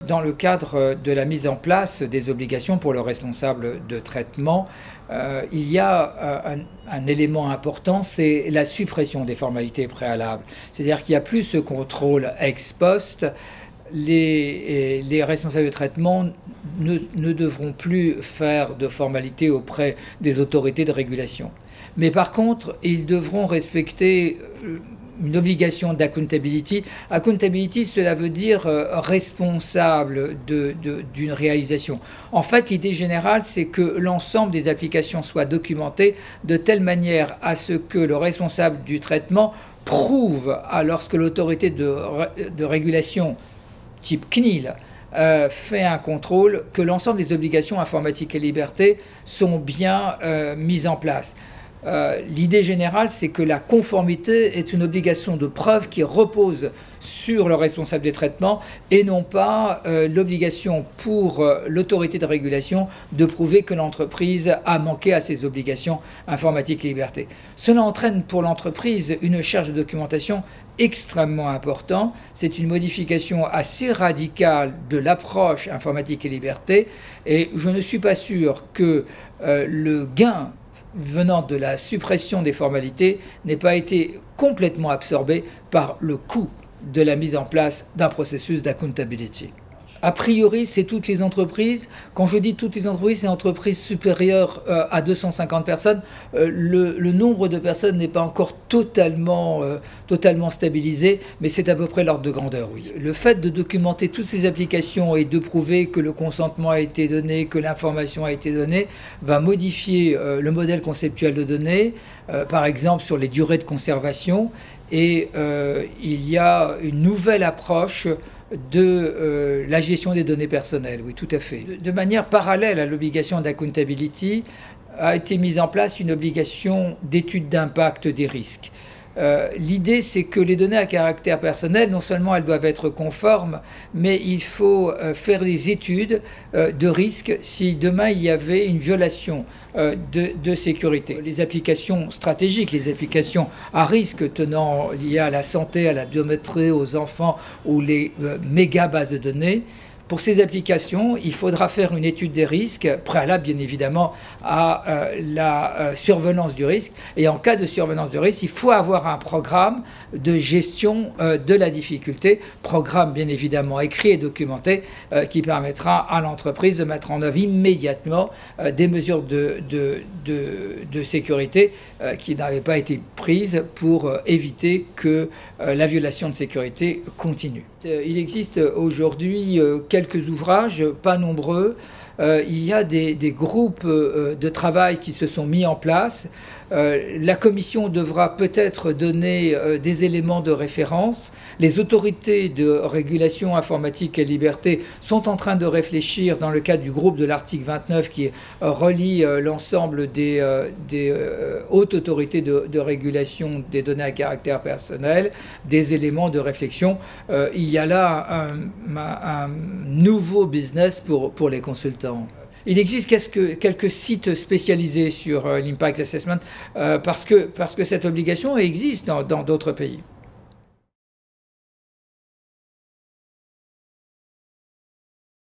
dans le cadre de la mise en place des obligations pour le responsable de traitement, il y a un élément important, c'est la suppression des formalités préalables. C'est-à-dire qu'il n'y a plus ce contrôle ex post. Les responsables de traitement ne devront plus faire de formalités auprès des autorités de régulation. Mais par contre, ils devront respecter une obligation d'accountability. Accountability, cela veut dire responsable d'une réalisation. En fait, l'idée générale, c'est que l'ensemble des applications soient documentées de telle manière à ce que le responsable du traitement prouve, lorsque l'autorité de régulation type CNIL fait un contrôle, que l'ensemble des obligations informatiques et liberté sont bien mises en place. L'idée générale, c'est que la conformité est une obligation de preuve qui repose sur le responsable des traitements et non pas l'obligation pour l'autorité de régulation de prouver que l'entreprise a manqué à ses obligations informatiques et liberté. Cela entraîne pour l'entreprise une charge de documentation extrêmement importante. C'est une modification assez radicale de l'approche informatique et liberté et je ne suis pas sûr que le gain venant de la suppression des formalités n'ait pas été complètement absorbé par le coût de la mise en place d'un processus d'accountability. A priori, c'est toutes les entreprises. Quand je dis toutes les entreprises, c'est entreprises supérieures à 250 personnes. Le nombre de personnes n'est pas encore totalement stabilisé, mais c'est à peu près l'ordre de grandeur, oui. Le fait de documenter toutes ces applications et de prouver que le consentement a été donné, que l'information a été donnée, va modifier le modèle conceptuel de données, par exemple sur les durées de conservation, et il y a une nouvelle approche de la gestion des données personnelles, oui, tout à fait. De manière parallèle à l'obligation d'accountability, a été mise en place une obligation d'étude d'impact des risques. L'idée, c'est que les données à caractère personnel, non seulement elles doivent être conformes, mais il faut faire des études de risque si demain il y avait une violation de sécurité. Les applications stratégiques, les applications à risque tenant liées à la santé, à la biométrie, aux enfants ou les méga bases de données, pour ces applications, il faudra faire une étude des risques, préalable bien évidemment à la survenance du risque. Et en cas de survenance du risque, il faut avoir un programme de gestion de la difficulté, programme bien évidemment écrit et documenté, qui permettra à l'entreprise de mettre en œuvre immédiatement des mesures de sécurité qui n'avaient pas été prises pour éviter que la violation de sécurité continue. Il existe aujourd'hui quelques ouvrages, pas nombreux. Il y a des groupes de travail qui se sont mis en place. La commission devra peut-être donner des éléments de référence. Les autorités de régulation informatique et liberté sont en train de réfléchir dans le cadre du groupe de l'article 29 qui relie l'ensemble des hautes autorités de régulation des données à caractère personnel, des éléments de réflexion. Il y a là un nouveau business pour les consultants. Il existe quelques sites spécialisés sur l'impact assessment parce que cette obligation existe dans d'autres pays.